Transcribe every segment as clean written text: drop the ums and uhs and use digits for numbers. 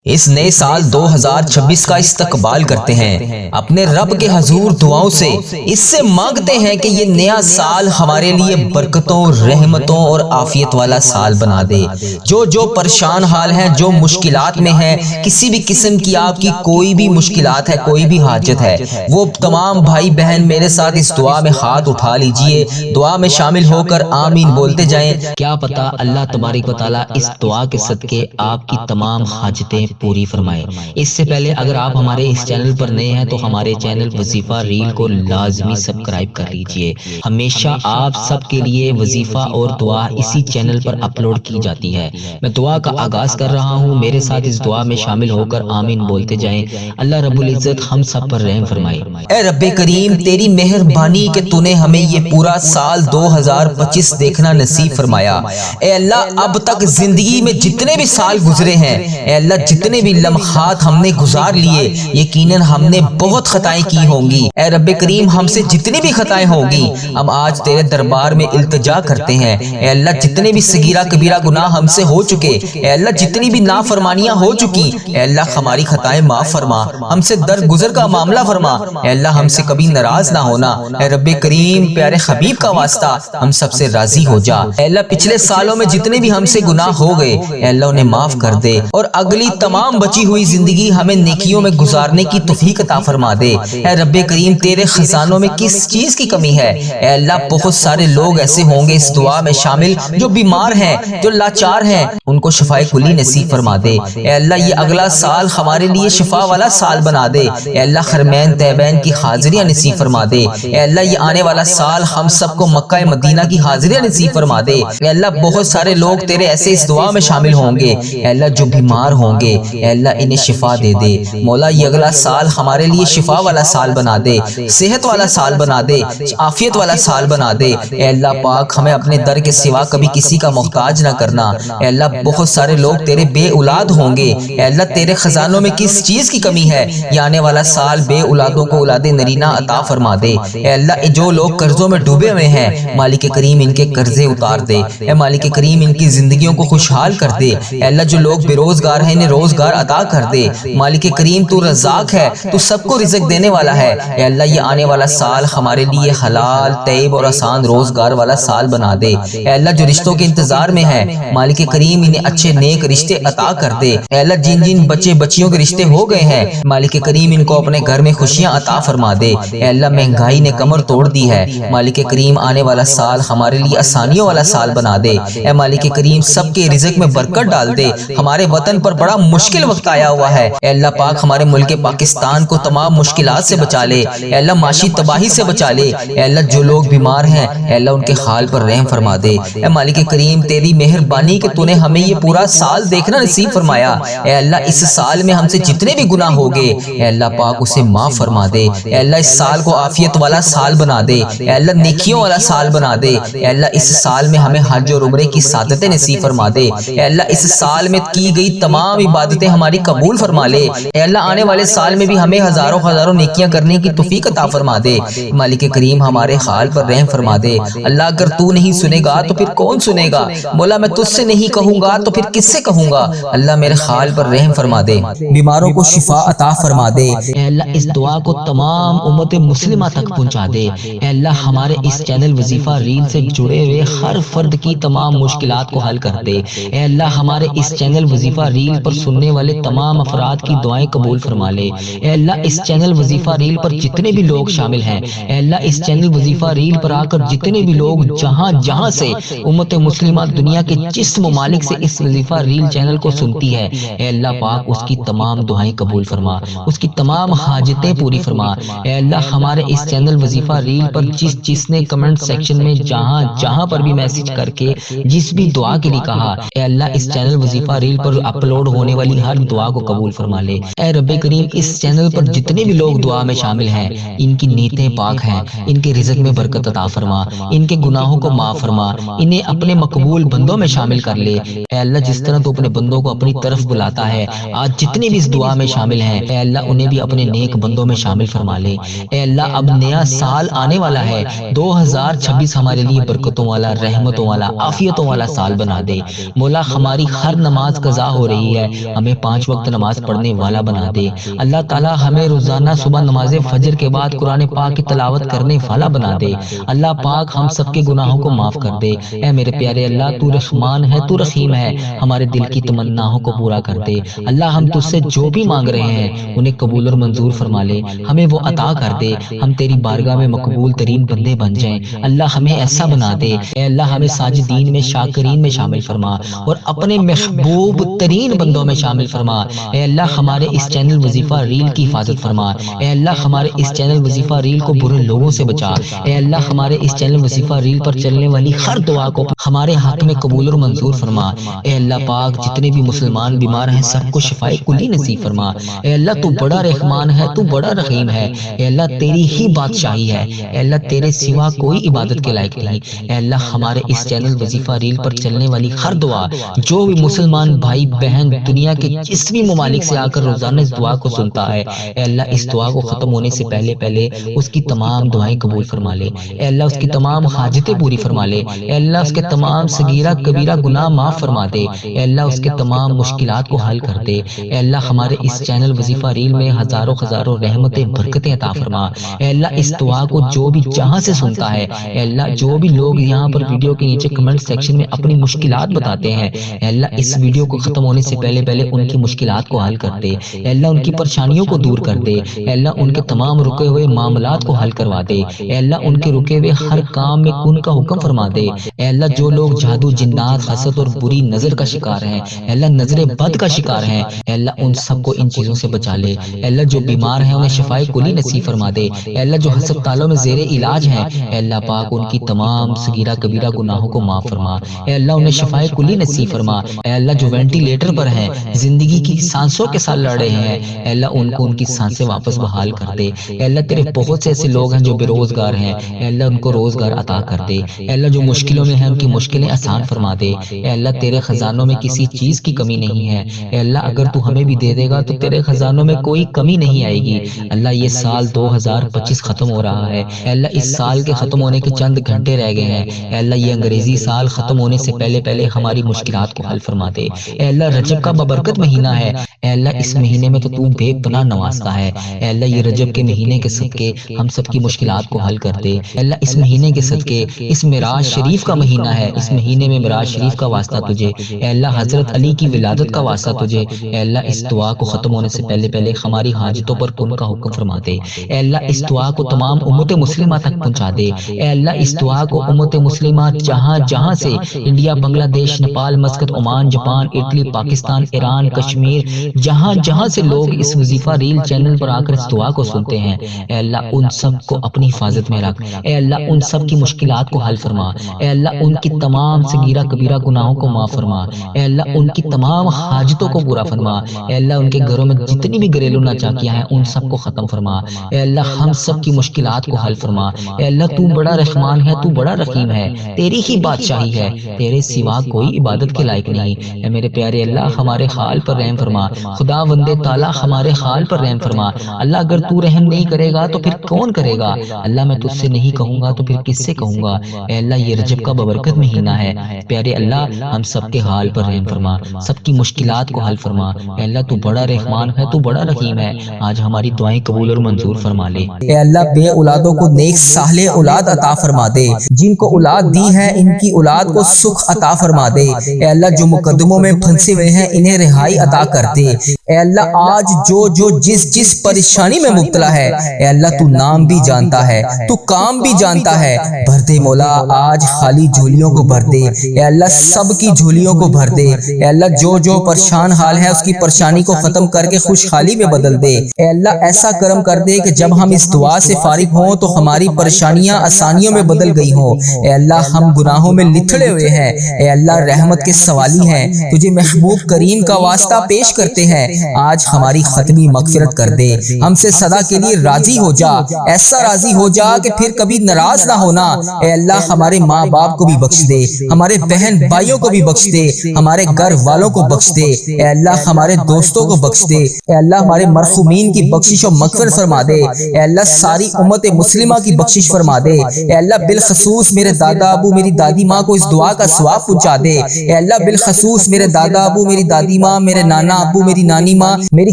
اس نئے سال 2026 کا استقبال کرتے ہیں اپنے رب کے حضور دعاؤں سے اس سے مانگتے ہیں کہ یہ نیا سال ہمارے لیے برکتوں، رحمتوں اور عافیت والا سال بنا دے۔ جو پریشان حال ہیں، جو مشکلات میں ہیں، کسی بھی قسم کی آپ کی کوئی بھی مشکلات ہے، کوئی بھی حاجت ہے، وہ تمام بھائی بہن میرے ساتھ اس دعا میں ہاتھ اٹھا لیجئے، دعا میں شامل ہو کر آمین بولتے جائیں۔ کیا پتہ اللہ تبارک و تعالیٰ اس دعا کے صدقے آپ کی تمام حاجتیں پوری فرمائے۔ اس سے پہلے اگر آپ ہمارے اس چینل پر نئے ہیں تو ہمارے چینل وظیفہ ریل کو لازمی سبسکرائب کر لیجئے۔ ہمیشہ آپ سب کے لیے وظیفہ اور دعا اسی چینل پر اپلوڈ کی جاتی ہے۔ میں دعا کا آغاز کر رہا ہوں، میرے ساتھ اس دعا میں شامل ہو کر آمین بولتے جائیں۔ اللہ رب العزت ہم سب پر رحم فرمائے۔ اے رب کریم، تیری مہربانی کہ تو نے ہمیں یہ پورا سال 2025 دیکھنا نصیب فرمایا۔ اے اللہ، اب تک زندگی میں جتنے بھی سال گزرے ہیں، اے اللہ جتنے بھی لمحات ہم نے گزار لیے، یقیناً ہم نے بہت خطائیں کی ہوں گی۔ اے رب کریم، ہم سے جتنی بھی خطائیں ہوں گی، ہم آج تیرے دربار میں التجا کرتے ہیں۔ اے اللہ، جتنے بھی صغیرہ کبیرہ گناہ ہم سے ہو چکے، اے اللہ جتنی بھی نافرمانیاں ہو چکی، اے اللہ ہماری خطائیں معاف فرما، ہم سے درگزر کا معاملہ فرما۔ اے اللہ ہم سے کبھی ناراض نہ ہونا۔ اے رب کریم، پیارے حبیب کا واسطہ ہم سب سے راضی ہو جا۔ اے اللہ پچھلے سالوں میں جتنے بھی ہم سے گناہ ہو گئے، اے اللہ انہیں معاف کر دے، اور اگلی تمام بچی ہوئی زندگی ہمیں نیکیوں میں گزارنے کی توفیق عطا فرما دے۔ اے رب کریم، تیرے خزانوں میں کس چیز کی کمی ہے؟ اے اللہ بہت سارے لوگ ایسے ہوں گے اس دعا میں شامل جو بیمار ہیں، جو لاچار ہیں، ان کو شفائے کلی نصیب فرما دے۔ اے اللہ یہ اگلا سال ہمارے لیے شفا والا سال بنا دے۔ اے اللہ حرمین طیبین کی حاضریاں نصیب فرما دے۔ اے اللہ یہ آنے والا سال ہم سب کو مکہ مدینہ کی حاضریاں نصیب فرما دے۔ اے اللہ بہت سارے لوگ تیرے ایسے اس دعا میں شامل ہوں گے، اے اللہ جو بیمار ہوں گے، اے اللہ انہیں شفا دے دے۔ مولا یہ اگلا سال ہمارے لیے شفا والا سال بنا دے، صحت والا سال بنا دے، عافیت والا سال بنا دے۔ اے اللہ پاک ہمیں اپنے در کے سوا کبھی کسی کا محتاج نہ کرنا۔ اے اللہ بہت سارے لوگ تیرے بے اولاد ہوں گے، اے اللہ تیرے خزانوں میں کس چیز کی کمی ہے؟ یہ آنے والا سال بے اولادوں کو اولاد نرینہ عطا فرما دے۔ اے اللہ جو لوگ قرضوں میں ڈوبے ہوئے ہیں، مالک کریم ان کے قرضے اتار دے۔ اے مالک کریم ان کی زندگیوں کو خوشحال کر دے۔ اے اللہ جو لوگ بے روزگار ہیں انہیں روزگار عطا کر دے۔ مالک کریم تو رزاق ہے، تو سب کو رزق دینے والا ہے۔ اے اللہ یہ آنے والا سال ہمارے لیے حلال، طیب اور آسان روزگار والا سال بنا دے۔ اے اللہ جو رشتوں کے انتظار میں ہیں، مالک کریم انہیں اچھے نیک رشتے عطا کر دے۔ اے اللہ جن جن بچے بچیوں کے رشتے ہو گئے ہیں، مالک کریم ان کو اپنے گھر میں خوشیاں عطا فرما دے۔ اے اللہ مہنگائی نے کمر توڑ دی ہے، مالک کریم آنے والا سال ہمارے لیے آسانیوں والا سال بنا دے۔ اے مالک کریم سب کے رزق میں برکت ڈال دے۔ ہمارے وطن پر بڑا مشکل وقت آیا ہوا ہے، اے اللہ پاک ہمارے ملک پاکستان کو تمام مشکلات سے بچا لے۔ اے اللہ معاشی تباہی سے بچا لے۔ اے اللہ جو لوگ بیمار ہیں، اے اللہ ان کے حال پر رحم فرما دے۔ اے مالک کریم تیری مہربانی کہ تو نے ہمیں یہ پورا سال دیکھنا نصیب فرمایا۔ اے اللہ اس سال میں ہم سے جتنے بھی گناہ ہو گئے، اے اللہ پاک اسے معاف فرما دے۔ اے اللہ اس سال کو عافیت والا سال بنا دے۔ اے اللہ نیکیوں والا سال بنا دے۔ اے اللہ اس سال میں ہمیں حج اور عمرے کی سعادتیں نصیب فرما دے۔ اے اللہ اس سال میں کی گئی تمام عبادتیں ہماری قبول فرما لے۔ اے اللہ آنے والے سال میں بھی ہمیں ہزاروں ہزاروں نیکیاں کرنے کی توفیق عطا فرما دے۔ مالک کریم ہمارے حال پر رحم فرما دے۔ اللہ اگر تو نہیں سنے گا تو پھر کون سنے گا؟ مولا میں تجھ سے نہیں کہوں گا تو پھر کس سے کہوں گا؟ اللہ میرے حال پر رحم فرما دے، بیماروں کو شفا عطا فرما دے۔ اے اللہ اس دعا کو تمام امت مسلمہ تک پہنچا دے۔ اے اللہ ہمارے اس چینل وظیفہ ریل سے جڑے ہوئے ہر فرد کی تمام مشکلات کو حل کر دے۔ اے اللہ ہمارے اس چینل وظیفہ ریل پر سننے والے تمام افراد کی دعائیں قبول فرما لے۔ اے اللہ اس چینل وظیفہ ریل پر جتنے بھی لوگ شامل ہیں، اے اللہ اس چینل وظیفہ ریل پر آ کر جتنے بھی لوگ جہاں جہاں سے امت مسلمہ دنیا کے جس ممالک سے اس وظیفہ ریل چینل کو سنتی ہے، اے اللہ پاک اس کی تمام دعائیں قبول فرما، اس کی تمام حاجتیں پوری فرما۔ اے اللہ ہمارے اس چینل وظیفہ ریل پر جس نے کمنٹ سیکشن میں جہاں جہاں پر بھی میسج کر کے جس بھی دعا کے لیے کہا، اے اللہ اس چینل وظیفہ ریل پر اپلوڈ ہونے والی ہر دعا کو قبول فرما لے۔ اے رب کریم اس چینل پر جتنے بھی لوگ دعا میں شامل ہیں، ان کی نیتیں پاک ہیں، ان کے رزق میں برکت عطا فرما، ان کے گناہوں کو معاف فرما، انہیں اپنے مقبول بندوں میں شامل کر لے۔ اے اللہ جس طرح تو اپنے بندوں کو اپنی طرف بلاتا ہے، آج جتنے بھی اس دعا میں شامل ہیں، اے اللہ انہیں بھی اپنے نیک بندوں میں شامل فرما لے۔ اے اللہ اب نیا سال آنے والا ہے، 2026 ہمارے لیے برکتوں والا، رحمتوں والا، عافیتوں والا سال بنا دے۔ مولا ہماری ہر نماز قضا ہو رہی ہے، ہمیں 5 وقت نماز پڑھنے والا بنا دے۔ اللہ تعالیٰ ہمیں روزانہ صبح نماز فجر کے بعد قرآن پاک کی تلاوت کرنے والا بنا دے۔ اللہ پاک ہم سب کے گناہوں کو معاف کر دے۔ اے میرے پیارے اللہ، تو رحمان ہے، تو رحیم ہے، ہمارے دل کی تمناؤں کو پورا کر دے۔ اللہ ہم تجھ سے جو بھی مانگ رہے ہیں انہیں قبول اور منظور فرما لے، ہمیں وہ عطا کر دے، ہم تیری بارگاہ میں مقبول ترین بندے بن جائیں۔ اللہ ہمیں ایسا بنا دے، اے اللہ ہمیں ساجدین میں شاکرین میں شامل فرما اور اپنے محبوب ترین بندوں میں شامل فرما۔ اے اللہ ہمارے اس چینل وظیفہ ریل کی حفاظت فرما۔ اے اللہ ہمارے اس چینل وظیفہ ریل کو برے لوگوں سے بچا۔ اے اللہ ہمارے اس چینل وظیفہ ریل پر چلنے والی ہر دعا کو ہمارے حق میں قبول اور منظور فرما۔ اے اللہ پاک جتنے بھی مسلمان بیمار ہیں سب کو شفائے کلی نصیب فرما۔ اے اللہ تو بڑا رحمان ہے، تو بڑا رحیم ہے، اے اللہ تیری ہی بادشاہی ہے، اے اللہ تیرے سوا کوئی عبادت کے لائق نہیں۔ اے اللہ ہمارے اس چینل وظیفہ ریل پر چلنے والی ہر دعا جو بھی مسلمان بھائی بہن دنیا کے جس بھی ممالک سے آ کر روزانہ اس دعا کو سنتا ہے، اے اللہ اس دعا کو ختم ہونے سے پہلے اس کی تمام دعائیں قبول فرما لے۔ اے اللہ اس کی تمام حاجتیں پوری فرما لے۔ اے اللہ اس کے تمام صغیرہ کبیرہ گناہ معاف فرما دے۔ اے اللہ اس کے تمام مشکلات کو حل کر دے۔ اے اللہ ہمارے اس چینل وظیفہ ریل میں ہزاروں رحمتیں برکتیں عطا فرما۔ اے اللہ اس دعا کو جو بھی جہاں سے سنتا ہے، اے اللہ جو بھی لوگ یہاں پر ویڈیو کے نیچے کمنٹ سیکشن میں اپنی مشکلات بتاتے ہیں، اے اللہ اس ویڈیو کو ختم ہونے سے پہلے ان کی مشکلات کو حل کر دے۔ اے اللہ ان کی پریشانیوں کو دور کر دے۔ اے اللہ ان کے تمام رکے ہوئے معاملات کو حل کروا دے۔ اے اللہ ان کے رکے ہوئے ہر کام میں کن کا حکم فرما دے۔ اے اللہ جو لوگ جادو جنات حسد اور بری نظر کا شکار ہیں، اے اللہ نظر بد کا شکار ہیں، اے اللہ ان سب کو ان چیزوں سے بچا لے۔ اے اللہ جو بیمار ہیں انہیں شفائے کلی نصیب فرما دے۔ اے اللہ جو ہسپتالوں میں زیر علاج ہیں، اے اللہ پاک ان کی تمام صغیرہ کبیرہ گناہوں کو معاف فرما۔ اے اللہ انہیں شفائے کلی نصیب فرما۔ اے اللہ جو وینٹیلیٹر پر ہیں، زندگی کی سانسوں کے ساتھ لڑ رہے ہیں، اے اللہ ان کو ان کی سانسیں واپس بحال کر دے۔ اے اللہ تیرے بہت سے ایسے لوگ ہیں جو بے روزگار ہیں، اے اللہ ان کو روزگار عطا کر دے۔ اے اللہ جو مشکلوں میں ہیں ان کی مشکلیں آسان فرما دے۔ اے اللہ تیرے خزانوں میں کسی چیز کی کمی نہیں ہے، اے اللہ اگر تو ہمیں بھی دے دے گا تو تیرے خزانوں میں کوئی کمی نہیں آئے گی۔ اللہ یہ سال 2025 ختم ہو رہا ہے، اے اللہ اس سال کے ختم ہونے کے چند گھنٹے رہ گئے ہیں، اے اللہ یہ انگریزی سال ختم ہونے سے پہلے ہماری مشکلات کو حل فرما دے۔ اے اللہ رجب کا ببرکت مہینہ ہے، اے اللہ اس مہینے میں تو بے پناہ نوازتا ہے، اے اللہ یہ رجب کے مہینے کے صدقے ہم سب کی مشکلات کو حل کر دے۔ اے اللہ اس مہینے کے صدقے اس معراج شریف کا مہینہ ہے، اس مہینے میں معراج شریف کا واسطہ تجھے، اے اللہ حضرت علی کی ولادت کا واسطہ تجھے۔ اے اللہ اس دعا کو ختم ہونے سے پہلے ہماری حاجتوں پر کن کا حکم فرما دے۔ اے اللہ اس دعا کو تمام امت مسلمہ تک پہنچا دے۔ اے اللہ اس دعا کو امت مسلمہ جہاں سے انڈیا، بنگلہ دیش، Nepal, Muscat, Oman, Japan, Italy, Pakistan, Iran, Kashmir, جہاں سے لوگ اس وظیفہ ریل چینل پر آ کر اس دعا کو سنتے ہیں، اے اللہ ان سب کو اپنی حفاظت میں رکھ۔ اے اللہ ان سب کی مشکلات کو حل فرما۔ اے اللہ ان کی تمام صغیرہ کبیرہ گناہوں کو معاف فرما۔ اے اللہ ان کی تمام حاجتوں کو پورا فرما۔ اے اللہ ان کے گھروں میں جتنی بھی گھریلو ناچاکیاں ہیں ان سب کو ختم فرما۔ اے اللہ ہم سب کی مشکلات کو حل فرما۔ اے اللہ تو بڑا رحمان ہے، تو بڑا رحیم ہے، تیری ہی بادشاہی ہے، تیرے سوا کوئی عبادت کے لائق نہیں۔ اے میرے پیارے اللہ ہمارے حال پر رحم فرما۔ خدا وندے تعالیٰ ہمارے حال پر رحم فرما۔ اللہ اگر تو رحم نہیں کرے گا تو پھر کون کرے گا؟ اللہ میں تجھ سے نہیں کہوں گا تو پھر کس سے کہوں گا؟ اے اللہ یہ رجب کا ببرکت مہینہ ہے، پیارے اللہ ہم سب کے حال پر رحم فرما، سب کی مشکلات کو حل فرما۔ اے اللہ تو بڑا رحمان ہے، تو بڑا رحیم ہے، آج ہماری دعائیں قبول اور منظور فرما لے۔ اے اللہ بے اولادوں کو نیک صالح اولاد عطا فرما دے، جن کو اولاد دی ہے ان کی اولاد کو سکھ عطا فرما دے۔ اے اللہ جو مقدموں میں پھنسے ہوئے ہیں انہیں رہائی عطا کر دے۔ اے اللہ آج جو جس پریشانی میں مبتلا ہے، اے اللہ تو نام بھی جانتا ہے، تو کام بھی جانتا ہے، بھر دے مولا آج خالی جھولیوں کو بھر دے۔ اے اللہ سب کی جھولیوں کو بھر دے۔ اے اللہ جو پریشان حال ہے اس کی پریشانی کو ختم کر کے خوشحالی میں بدل دے۔ اے اللہ ایسا کرم کر دے کہ جب ہم اس دعا سے فارغ ہوں تو ہماری پریشانیاں آسانیوں میں بدل گئی ہوں۔ اے اللہ ہم گناہوں میں لتھڑے ہوئے ہیں، اے اللہ رحمت کے سوالی ہیں، تجھے محبوب کریم کا واسطہ پیش کرتے کرتے ہیں آج ہماری ختمی مغفرت کر دے، ہم سے سدا کے لیے راضی ہو جا، ایسا راضی ہو جا کہ پھر کبھی ناراض نہ ہونا۔ اے اللہ ہمارے ماں باپ کو بھی بخش دے، ہمارے بہن بھائیوں کو بھی بخش دے، ہمارے گھر والوں کو بخش دے، اے اللہ ہمارے دوستوں کو بخش دے، اے اللہ ہمارے مرحومین کی بخشش و مغفرت فرما دے، اے اللہ ساری امت مسلمہ کی بخشش فرما دے، اے اللہ بالخصوص میرے دادا ابو میری دادی ماں کو اس دعا کا ثواب پہنچا دے، اے اللہ بالخصوص میرے دادا ابو میری دادی ماں، میرے نانا ابو میری نانی ماں، میری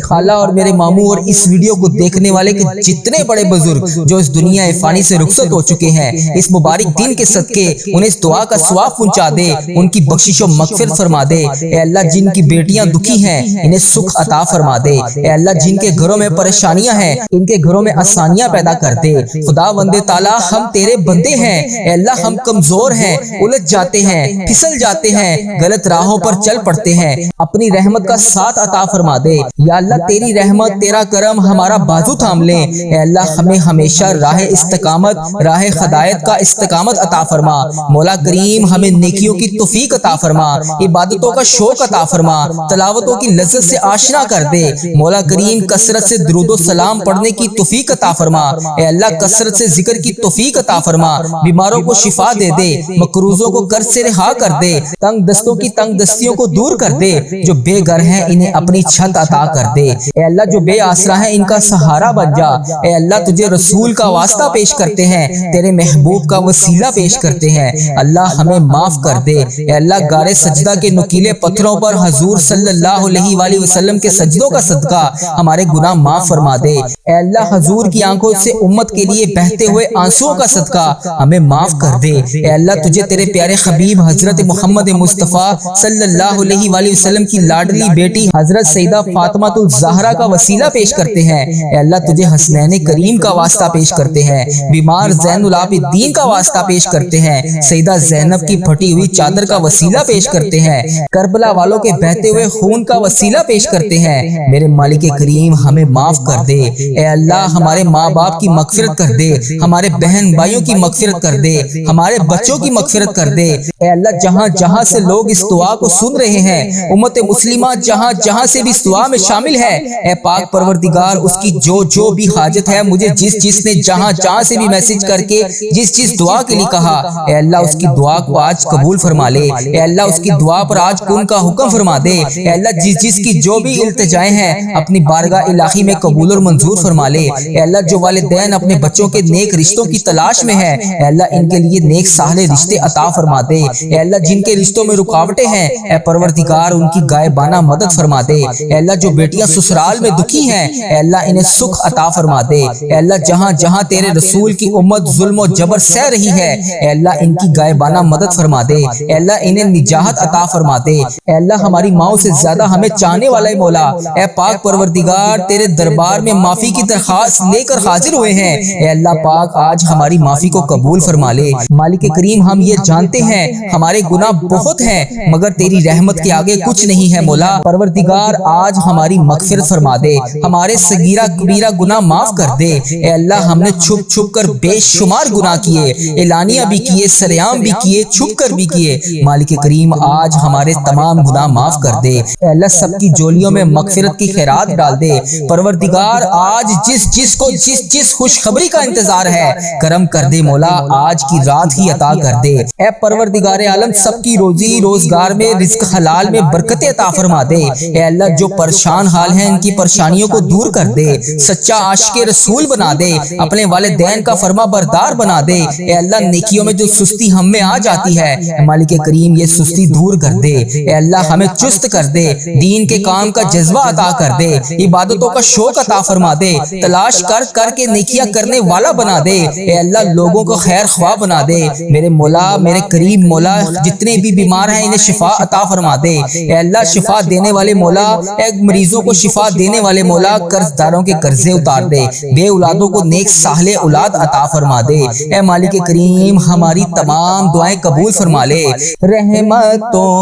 خالہ اور میرے ماموں اور اس ویڈیو کو دیکھنے والے کے جتنے بڑے بزرگ جو اس دنیا فانی سے رخصت ہو چکے ہیں، اس مبارک دن کے صدقے انہیں اس دعا کا ثواب پہنچا دے، ان کی بخشش و مغفرت فرما دے، اے اللہ جن کی بیٹیاں دکھی ہیں انہیں سکھ عطا فرما دے، اے اللہ جن کے گھروں میں پریشانیاں ہیں ان کے گھروں میں آسانیاں پیدا کر دے۔ خدا وند تعالیٰ ہم تیرے بندے ہیں، اے اللہ ہم کمزور ہیں، الجھ جاتے ہیں، پھسل جاتے ہیں، غلط راہوں پر چل پڑتے ہیں، اپنی رحمت کا ساتھ عطا فرما دے یا اللہ تیری رحمت تیرا کرم ہمارا بازو تھام لے، اے اللہ ہمیں ہمیشہ راہ استقامت راہ ہدایت کا استقامت عطا فرما، مولا کریم ہمیں نیکیوں کی توفیق عطا فرما، عبادتوں کا شوق عطا فرما، تلاوتوں کی لذت سے آشنا کر دے، مولا کریم کثرت سے درود و سلام پڑھنے کی توفیق عطا فرما، اے اللہ کثرت سے ذکر کی توفیق عطا فرما، بیماروں کو شفا دے دے، مقروضوں کو قرض سے رہا کر دے، تنگ دستوں کی تنگ دستیوں کو دور کر دے، جو بے گھر ہیں انہیں اپنی چھت عطا کر دے، اے اللہ جو بے آسرا ہیں ان کا سہارا بن جا، اے اللہ تجھے رسول کا واسطہ پیش کرتے ہیں، تیرے محبوب کا وسیلہ پیش کرتے ہیں، اللہ ہمیں معاف کر دے، اے اللہ غار سجدہ کے نکیلے پتھروں پر حضور صلی اللہ علیہ وآلہ وسلم کے سجدوں کا صدقہ ہمارے گناہ معاف فرما دے، اے اللہ حضور کی آنکھوں سے امت کے لیے بہتے ہوئے آنسوؤں کا صدقہ ہمیں معاف کر دے، اے اللہ تجھے تیرے پیارے حبیب حضرت محمد مصطفیٰ صلی اللہ علیہ وآلہ وسلم کی لاڈلی بیٹی حضرت سیدہ فاطمہ الزہرا کا وسیلہ پیش کرتے ہیں، اے اللہ تجھے حسنین کریم کا واسطہ پیش کرتے ہیں، بیمار زین العابدین کا واسطہ پیش کرتے ہیں، سیدہ زینب کی پھٹی ہوئی چادر کا وسیلہ پیش کرتے ہیں، کربلا والوں کے بہتے ہوئے خون کا وسیلہ پیش کرتے ہیں، میرے مالک کریم ہمیں معاف کر دے، اے اللہ ہمارے ماں باپ کی مغفرت کر دے، ہمارے بہن بھائیوں کی مغفرت کر دے، ہمارے بچوں کی مغفرت کر دے، اے اللہ جہاں جہاں سے لوگ اس دعا کو سن رہے ہیں، امت مسلمہ جہاں جہاں سے بھی اس دعا میں شامل ہے، اے پاک پروردگار اس کی جو بھی حاجت ہے، مجھے جس نے جہاں جہاں سے بھی میسج کر کے جس دعا کے لیے کہا، اے اللہ اس کی دعا کو آج قبول فرما لے، اے اللہ اس کی دعا پر آج کن کا حکم فرما دے، اے اللہ جس کی جو بھی التجائیں ہیں اپنی بارگاہ الہی میں قبول اور منظور فرما لے، اے اللہ جو والدین اپنے بچوں کے نیک رشتوں کی تلاش میں ہیں، اے اللہ ان کے لیے نیک صالح رشتے عطا فرما دے، اے اللہ جن کے رشتوں میں رکاوٹیں ہیں اے پروردگار ان کی غائبانہ مدد فرما دے، اے اللہ جو بیٹیاں سسرال میں دکھی ہیں اے اللہ انہیں سکھ عطا فرما دے، اے اللہ جہاں جہاں تیرے رسول کی امت ظلم و جبر سہ رہی ہے اے اللہ ان کی غائبانہ مدد فرما دے، اے اللہ انہیں نجات عطا فرما دے، اے اللہ ہماری ماؤں سے زیادہ ہمیں چاہنے والا مولا اے پاک پروردگار تیرے دربار میں معافی کی درخواست لے کر حاضر ہوئے ہیں، اے اللہ پاک آج ہماری معافی کو قبول فرما لے، مالک کریم ہم یہ جانتے ہیں ہمارے گناہ بہت ہیں مگر تیری رحمت کے آگے کچھ نہیں ہے، مولا پروردگار آج ہماری مغفرت فرما دے، ہمارے صغیرہ کبیرہ گناہ معاف کر دے، اے اللہ ہم نے چھپ چھپ کر بے شمار گناہ کیے، اعلانیہ بھی کیے، سریعام بھی کیے، چھپ کر بھی کیے، مالک کریم آج ہمارے تمام گناہ معاف کر دے، اے اللہ سب کی جولیوں میں مغفرت کی خیرات ڈال دے، پروردگار آج جس خوشخبری کا انتظار ہے کرم کر دے، مولا آج کی رات ہی عطا کر دے، اے پروردگار عالم سب کی روزی روزگار میں رزق حلال میں برکت عطا فرما دے، اے اللہ جو پریشان حال ہیں ان کی پریشانیوں کو دور کر دے، سچا عاشق رسول بنا دے، اپنے والدین کا فرما بردار بنا دے، اے اللہ نیکیوں میں جو سستی ہم میں آ جاتی ہے مالک کریم یہ سستی دور کر دے، اے اللہ ہمیں چست کر دے، دین کے کام کا جذبہ عطا کر دے، عبادتوں کا شوق عطا فرما دے، تلاش کر کے نیکیاں کرنے والا بنا دے، اے اللہ لوگوں کو خیر خواہ بنا دے، میرے مولا میرے کریم مولا جتنے بھی بیمار ہیں انہیں شفا عطا فرما دے، اے اللہ شفا دینے والے مولا اے مریضوں کو شفا دینے والے مولا قرض داروں کے قرضے اتار دے، بے اولادوں کو نیک صالح اولاد عطا فرما دے، اے مالک کریم ہماری تمام دعائیں قبول فرما لے، رحمتوں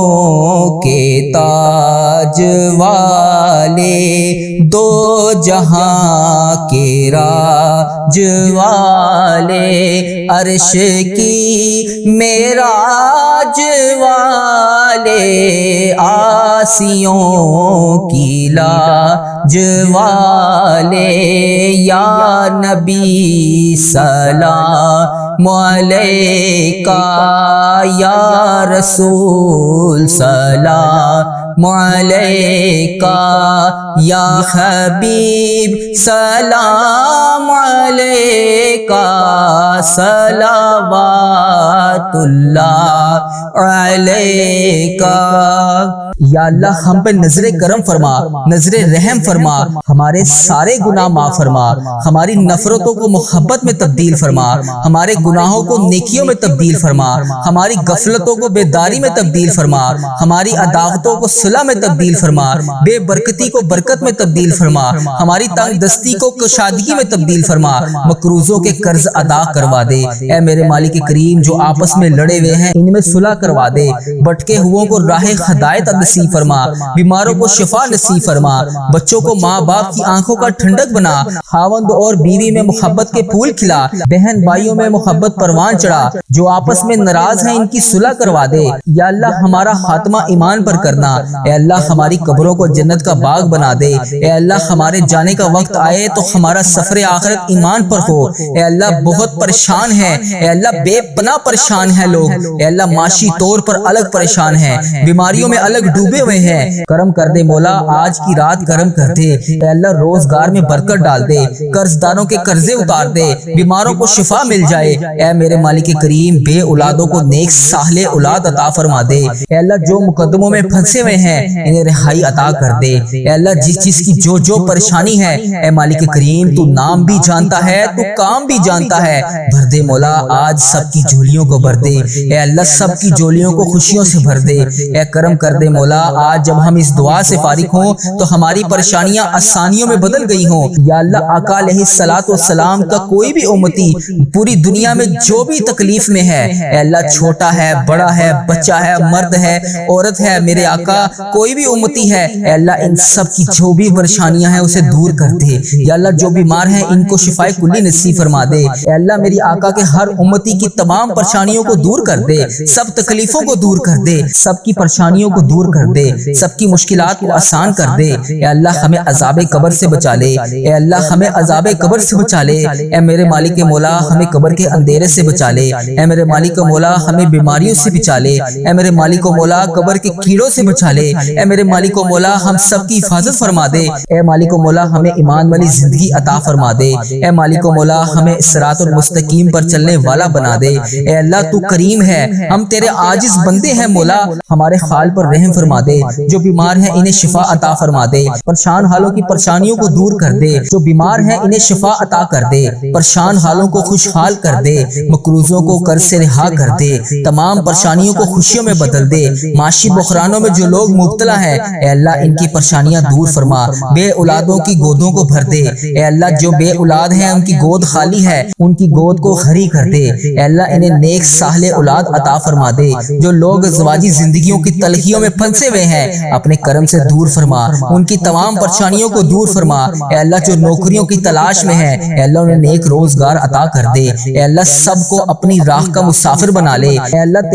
کے تاج والے دو جہاں کے راج والے، عرش کی معراج والے، آسیوں کی لاج والے، یا نبی سلام علیکہ، یا رسول سلام علیکہ، یا حبیب سلام علیکہ، صلوات اللہ علیکہ۔ یا اللہ ہم پہ نظر کرم فرما، نظر رحم فرما، ہمارے سارے گناہ معاف فرما، ہماری نفرتوں کو محبت میں تبدیل فرما، ہمارے گناہوں کو نیکیوں میں تبدیل فرما، ہماری غفلتوں کو بیداری میں تبدیل فرما، ہماری عداوتوں کو صلح میں تبدیل فرما، بے برکتی کو برکت میں تبدیل فرما، ہماری تنگ دستی کو کشادگی میں تبدیل فرما، مقروضوں کے قرض ادا کروا دے۔ اے میرے مالک کریم، جو آپس میں لڑے ہوئے ہیں ان میں صلح کروا دے، بھٹکے ہوئوں کو راہ ہدایت نصیب فرما، بیماروں کو شفا نصیب فرما، بچوں کو ماں باپ کی آنکھوں کا ٹھنڈک بنا، خاوند اور بیوی میں محبت کے پھول کھلا، بہن بھائیوں میں محبت پروان چڑھا، جو آپس میں ناراض ہیں ان کی صلح کروا دے۔ یا اللہ ہمارا خاتمہ ایمان پر کرنا، اے اللہ ہماری قبروں کو جنت کا باغ بنا دے، اے اللہ ہمارے جانے کا وقت آئے تو ہمارا سفر آخرت ایمان پر ہو۔ اے اللہ بہت پریشان ہے، اے اللہ بے پناہ پریشان ہے لوگ، اے اللہ معاشی طور پر الگ پریشان ہے، بیماریوں میں الگ ڈوبے ہوئے ہیں، کرم کر دے مولا، آج کی رات کرم کر دے، اے اللہ روزگار میں برکت ڈال دے، قرض داروں کے قرضے اتار دے، بیماروں کو شفا مل جائے، اے میرے مالک کریم بے اولادوں کو نیک صالح اولاد عطا فرما دے، اے اللہ جو مقدموں میں پھنسے ہوئے ہیں انہیں رہائی عطا کر دے، اے اللہ جس چیز کی جو پریشانی ہے اے مالک کریم تو نام بھی جانتا ہے، تو کام بھی جانتا ہے، بھر دے مولا، آج سب کی جھولیوں کو بھر دے، اے اللہ سب کی جھولیوں کو خوشیوں سے بھر دے، اے کرم کر دے مولا، آج جب ہم اس دعا سے فارغ ہوں تو ہماری پریشانیاں آسانیوں میں بدل گئی ہوں۔ یا اللہ آقا علیہ الصلوۃ والسلام کا کوئی بھی امتی پوری دنیا میں جو بھی تکلیف میں ہے، اے اللہ چھوٹا ہے بڑا ہے بچہ ہے مرد ہے عورت ہے، میرے آقا کوئی بھی امتی ہے، اے اللہ ان سب کی جو بھی پریشانیاں ہیں اسے دور کر دے۔ یا اللہ جو بیمار ہیں ان کو شفائے کلی نصیب فرما دے، اے اللہ میری آقا کے ہر امتی کی تمام پریشانیوں کو دور کر دے، سب تکلیفوں کو دور کر دے، سب کی پریشانیوں کو دور کر دے، سب کی مشکلات کو آسان کر دے۔ اے اللہ ہمیں عذاب قبر سے بچا لے، اے اللہ ہمیں عذاب قبر سے بچا لے، اے میرے مالک مولا ہمیں قبر کے اندھیرے سے بچا لے، اے میرے مالک مولا ہمیں بیماریوں سے بچا لے، اے میرے مالک مولا قبر کے کیڑوں سے بچا لے، اے میرے مالک مولا ہم سب کی حفاظت فرما دے، اے مالک مولا ہمیں ایمان والی زندگی عطا فرما دے، اے مالک مولا ہمیں صراط المستقیم پر چلنے والا بنا دے۔ اے اللہ تو کریم ہے، ہم تیرے عاجز بندے ہیں مولا، ہمارے حال پر رحم فرما دے، جو بیمار ہیں انہیں شفا عطا فرما دے، پریشان حالوں کی پریشانیوں کو دور کر دے، جو بیمار ہیں انہیں شفا عطا کر دے، پریشان حالوں کو خوشحال کر دے، مقروضوں کو قرض سے رہا کر دے، تمام پریشانیوں کو خوشیوں میں بدل دے، معاشی بحرانوں میں جو لوگ مبتلا ہیں اے اللہ ان کی پریشانیاں دور فرما، بے اولادوں کی گودوں کو بھر دے، اے اللہ جو بے اولاد ہیں ان کی گود خالی ہے ان کی گود کو ہری کر دے، اے اللہ انہیں نیک صالح اولاد عطا فرما دے، جو لوگ ازواجی زندگیوں کی تلخیوں میں پھنسے ہوئے ہیں اپنے کرم سے دور فرما، ان کی تمام پریشانیوں کو دور فرما، اے اللہ جو نوکریوں کی تلاش میں ہے اے اللہ انہیں نیک روزگار عطا کر دے، اے اللہ سب کو اپنی راہ کا مسافر بنا لے، اے اللہ